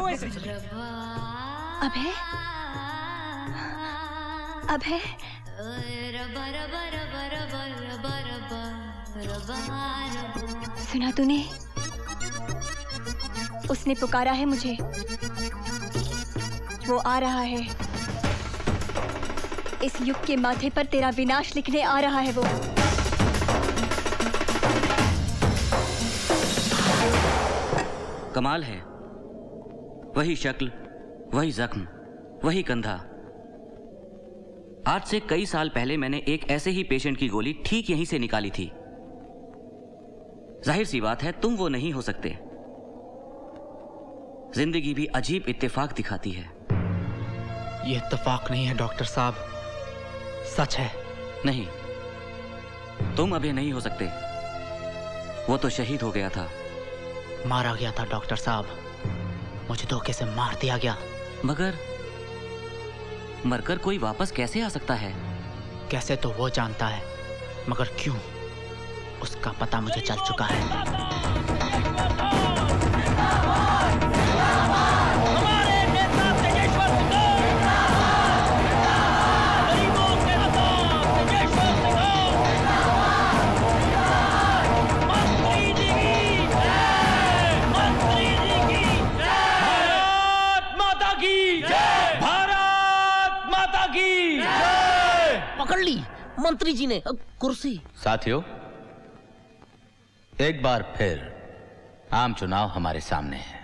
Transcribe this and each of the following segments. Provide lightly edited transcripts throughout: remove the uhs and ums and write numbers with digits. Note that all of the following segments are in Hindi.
अभय, अभय, सुना तूने? उसने पुकारा है मुझे। वो आ रहा है। इस युग के माथे पर तेरा विनाश लिखने आ रहा है वो। कमाल है, वही शक्ल, वही जख्म, वही कंधा। आज से कई साल पहले मैंने एक ऐसे ही पेशेंट की गोली ठीक यहीं से निकाली थी। जाहिर सी बात है तुम वो नहीं हो सकते। जिंदगी भी अजीब इत्तेफाक दिखाती है। ये इत्तेफाक नहीं है डॉक्टर साहब, सच है। नहीं, तुम अभी नहीं हो सकते। वो तो शहीद हो गया था। मारा गया था डॉक्टर साहब, मुझे धोखे से मार दिया गया। मगर मरकर कोई वापस कैसे आ सकता है? कैसे तो वो जानता है, मगर क्यों, उसका पता मुझे चल चुका है। पकड़ ली मंत्री जी ने कुर्सी। साथियों, एक बार फिर आम चुनाव हमारे सामने है।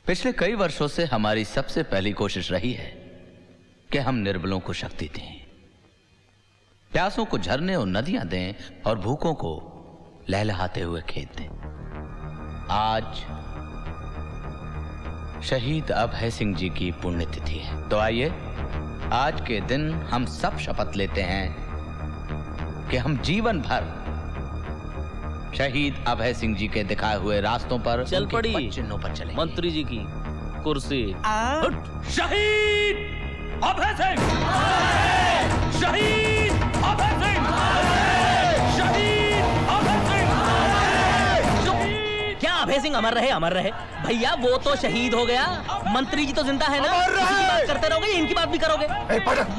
पिछले कई वर्षों से हमारी सबसे पहली कोशिश रही है कि हम निर्बलों को शक्ति दें, प्यासों को झरने और नदियां दें और भूखों को लहलहाते हुए खेत दें। आज शहीद अभय सिंह जी की पुण्यतिथि है, तो आइए आज के दिन हम सब शपथ लेते हैं कि हम जीवन भर शहीद अभय सिंह जी के दिखाए हुए रास्तों पर, चल पड़ी चिन्हों पर चलेंगे। मंत्री जी की कुर्सी। शहीद अभय सिंह, शहीद अभय सिंह, शहीद अभय सिंह। क्या अभय सिंह अमर रहे? अमर रहे भैया, वो तो शहीद हो गया। मंत्री जी तो जिंदा है ना, इसी की बात करते रहोगे, इनकी बात भी करोगे।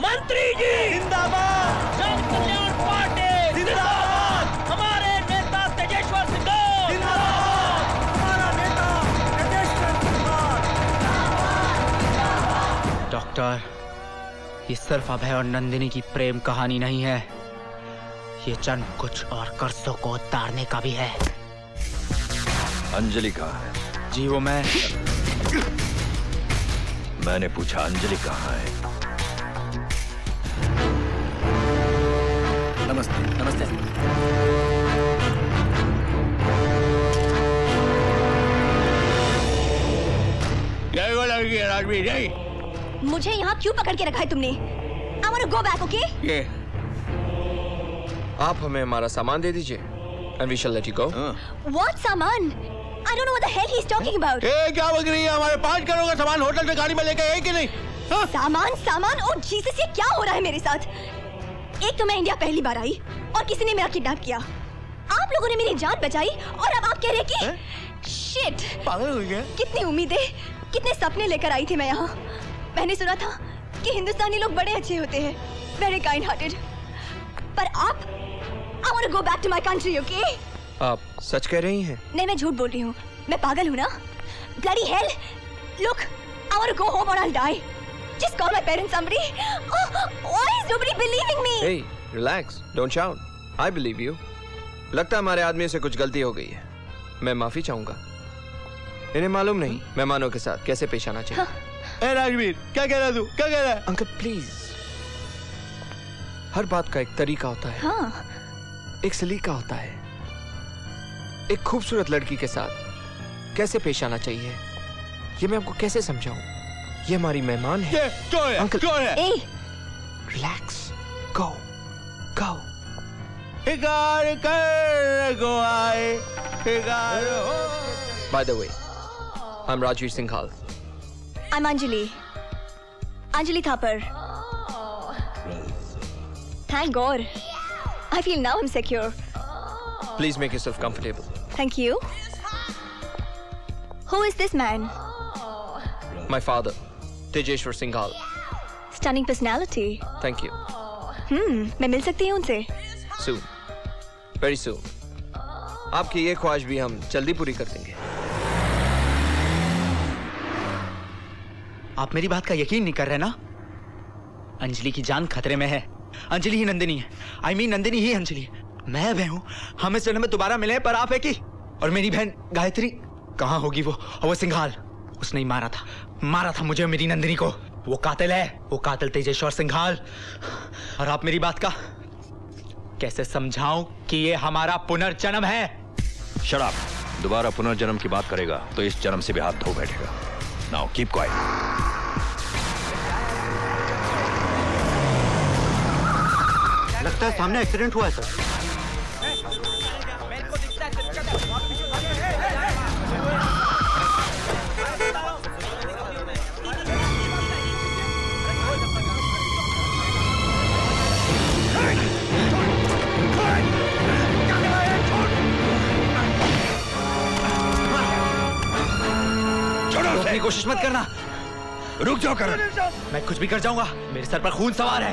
मंत्री जी जिंदाबाद, जन कल्याण पार्टी जिंदाबाद, हमारे नेता तेजेश्वर सिंह जिंदाबाद, हमारा नेता तेजेश्वर सिंह। डॉक्टर, ये सिर्फ अभय और नंदिनी की प्रेम कहानी नहीं है, ये जन्म कुछ और कर्जों को उतारने का भी है। अंजलि कहाँ है? जी वो मैंने पूछा अंजलि कहाँ है? नमस्ते। नमस्ते। मुझे यहाँ क्यों पकड़ के रखा है तुमने? I want to go back, okay? ये आप हमें हमारा सामान दे दीजिए and we shall let you go. What सामान? I don't know what the hell he's talking about. क्या बक रही है? हमारे 5 करोड़ का सामान होटल से गाड़ी में लेके आए कि नहीं? सामान सामान, ओ जीसस, ये क्या हो रहा है मेरे साथ? एक तो मैं इंडिया पहली बार आई और किसी ने मेरा किडनैप किया। आप लोगों ने मेरी जान बचाई और अब आप कह रहे कि शिट, पागल हो गया? कितनी उम्मीदें, कितने सपने लेकर आई थी मैं यहाँ। मैंने सुना था कि हिंदुस्तानी लोग बड़े अच्छे होते हैं, very kind hearted। पर आप, I want to go back to my country, okay? आप सच कह रही हैं? नहीं, मैं झूठ बोल रही हूँ। मैं पागल हूँ ना? Bloody hell! Look, I want to go home or I'll die. Just call my parents, somebody. Oh, why is nobody believing me? Hey, relax, don't shout. I believe you. लगता है हमारे आदमी से कुछ गलती हो गई है। मैं माफी चाहूंगा। इन्हें मालूम नहीं मेहमानों के साथ कैसे पेश आना चाहिए। ए राजवीर, क्या कह रहा तू? क्या कह रहा है? अंकल प्लीज, हर बात का एक तरीका होता है। हाँ। एक सलीका होता है। एक खूबसूरत लड़की के साथ कैसे पेश आना चाहिए, ये मैं आपको कैसे समझाऊं? ये हमारी मेहमान है। कौन है? अंकल कौन है? रिलैक्स, गो गो। शिकार कर को आए, शिकार हो। By the way, I'm Rajveer Singhal. I'm Anjali. Anjali Thapar. Thank God. I feel now I'm secure. Please make yourself comfortable. Thank you. Who is this man? My father, Tejeshwar Singhal. Stunning personality. Thank you. मैं मिल सकती हूँ उनसे? Soon. Very soon. आपकी ये ख्वाहिश भी हम जल्दी पूरी कर देंगे। आप मेरी बात का यकीन नहीं कर रहे ना? अंजलि की जान खतरे में है। अंजलि ही नंदिनी है। I mean नंदिनी ही अंजलि है। मैं वह हूँ, हम इस जन्म में दोबारा मिले पर आप है कि? और मेरी बहन गायत्री कहाँ होगी वो? और वो सिंघाल, उसने ही मारा था मुझे और मेरी नंदिनी को। वो कातिल है, वो कातिल तेजेश्वर सिंघाल। और आप मेरी बात का कैसे समझाऊं कि ये हमारा पुनर्जन्म है? Shut up. दोबारा पुनर्जन्म की बात करेगा तो इस जन्म से भी हाथ धो बैठेगा। Now keep quiet. लगता है सामने एक्सीडेंट हुआ है सर। अपनी कोशिश मत करना। रुक जाओ करण। मैं कुछ भी कर जाऊंगा, मेरे सर पर खून सवार है।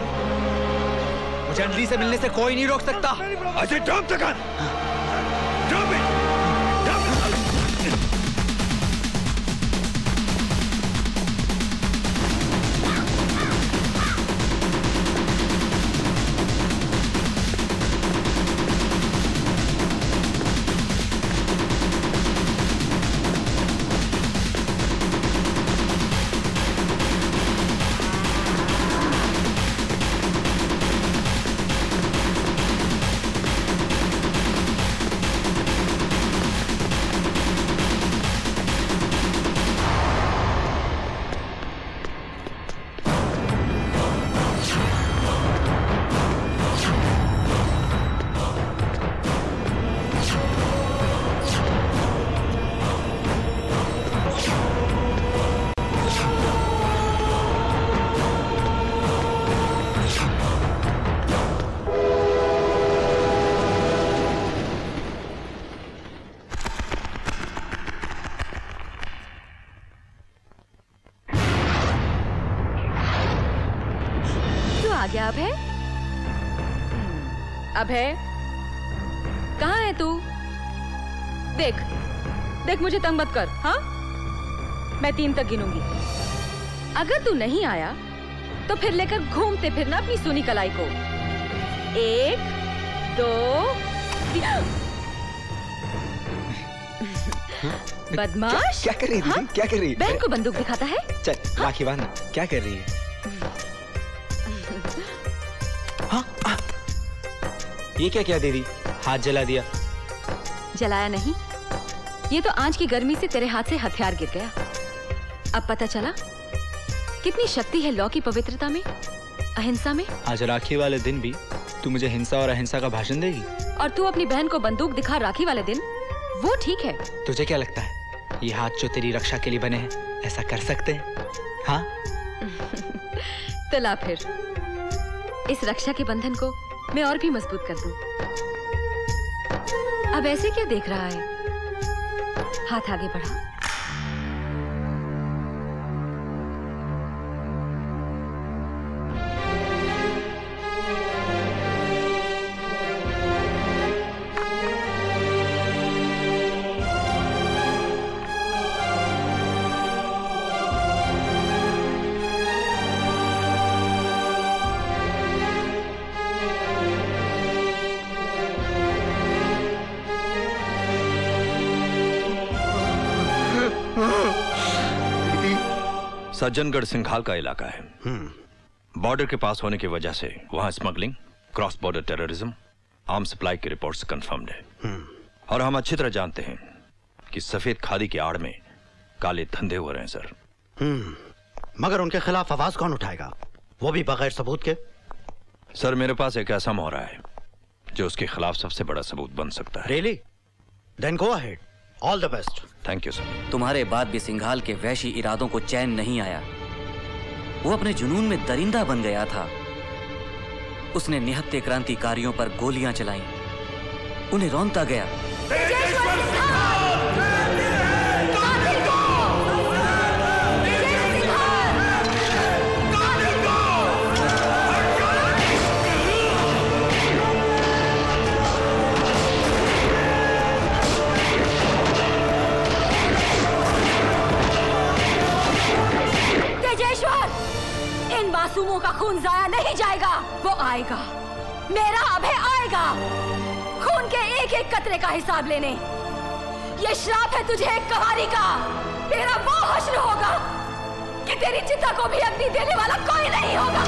मुझे अंजलि से मिलने से कोई नहीं रोक सकता। ऐसे drop the gun. Drop it. Abhay? Abhay कहाँ है तू? देख देख मुझे तंग मत कर। हाँ, मैं 3 तक गिनूंगी। अगर तू नहीं आया तो फिर लेकर घूमते फिरना अपनी सुनी कलाई को। 1 2 3। बदमाश। क्या कर रही है? हाँ? क्या कर रही है? बहन को बंदूक दिखाता है। चल राखी बांध। क्या कर रही है? ये क्या क्या दे दी? हाथ जला दिया। जलाया नहीं, ये तो आंच की गर्मी से तेरे हाथ से हथियार गिर गया। अब पता चला कितनी शक्ति है लौ की पवित्रता में, अहिंसा में। आज राखी वाले दिन भी तू मुझे हिंसा और अहिंसा का भाषण देगी? और तू अपनी बहन को बंदूक दिखा राखी वाले दिन, वो ठीक है। तुझे क्या लगता है ये हाथ जो तेरी रक्षा के लिए बने हैं ऐसा कर सकते हैं? हाँ? तो ला फिर इस रक्षा के बंधन को मैं और भी मजबूत कर दूं। अब ऐसे क्या देख रहा है? हाथ आगे बढ़ा। सज्जनगढ़ सिंघाल का इलाका है। बॉर्डर के पास होने की वजह से वहां smuggling, cross border terrorism, arm supply की रिपोर्ट्स कंफर्म्ड है। और हम अच्छी तरह जानते हैं कि सफेद खादी की आड़ में काले धंधे हो रहे हैं सर। मगर उनके खिलाफ आवाज कौन उठाएगा, वो भी बगैर सबूत के? सर मेरे पास एक ऐसा मोहरा है जो उसके खिलाफ सबसे बड़ा सबूत बन सकता है। Really? Then go ahead. All the best. Thank you sir. तुम्हारे बाद भी सिंघाल के वैशी इरादों को चैन नहीं आया। वो अपने जुनून में दरिंदा बन गया था। उसने निहत्थे क्रांतिकारियों पर गोलियां चलाई, उन्हें रौंदता गया। मासूमों का खून जाया नहीं जाएगा, वो आएगा, मेरा अभय आएगा खून के एक एक कतरे का हिसाब लेने। ये श्राप है तुझे एक कहानी का, तेरा वो हश्र होगा कि तेरी चिता को भी अग्नि देने वाला कोई नहीं होगा।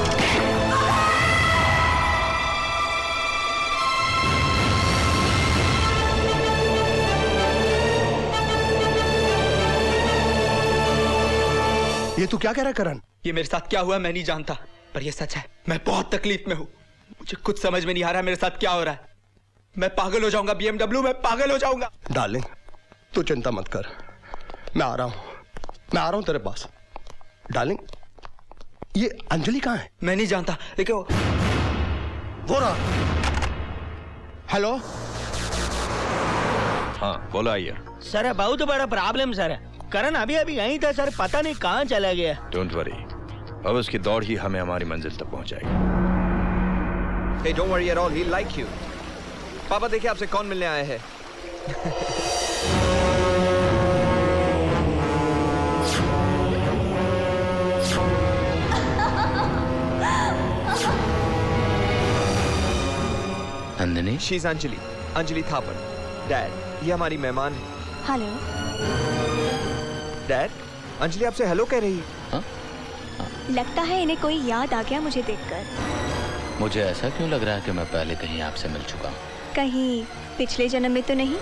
ये तू क्या कह रहा है करण? ये मेरे साथ क्या हुआ मैं नहीं जानता, पर ये सच है, मैं बहुत तकलीफ में हूँ। मुझे कुछ समझ में नहीं आ रहा मेरे साथ क्या हो रहा है। मैं पागल हो जाऊंगा BMW, मैं पागल हो जाऊंगा। डार्लिंग तू चिंता मत कर, मैं आ रहा हूं तेरे पास। डार्लिंग ये अंजलि कहाँ है? मैं नहीं जानता, लेकिन वो रहा। हेलो। हाँ बोला यार। सर बहुत बड़ा प्रॉब्लम सर, करण अभी अभी यहीं था सर, पता नहीं कहाँ चला गया। डोंट वरी, अब उसकी दौड़ ही हमें हमारी मंजिल तक पहुंचाएगी। Hey, don't worry at all, he'll like you. पापा देखिए आपसे कौन मिलने आया है। नंदिनी? She's अंजलि थापर। डैड ये हमारी मेहमान है। हेलो डैड, अंजलि आपसे हेलो कह रही है। लगता है इन्हें कोई याद आ गया मुझे देखकर। मुझे ऐसा क्यों लग रहा है कि मैं पहले कहीं आपसे मिल चुका हूँ? कहीं पिछले जन्म में तो नहीं?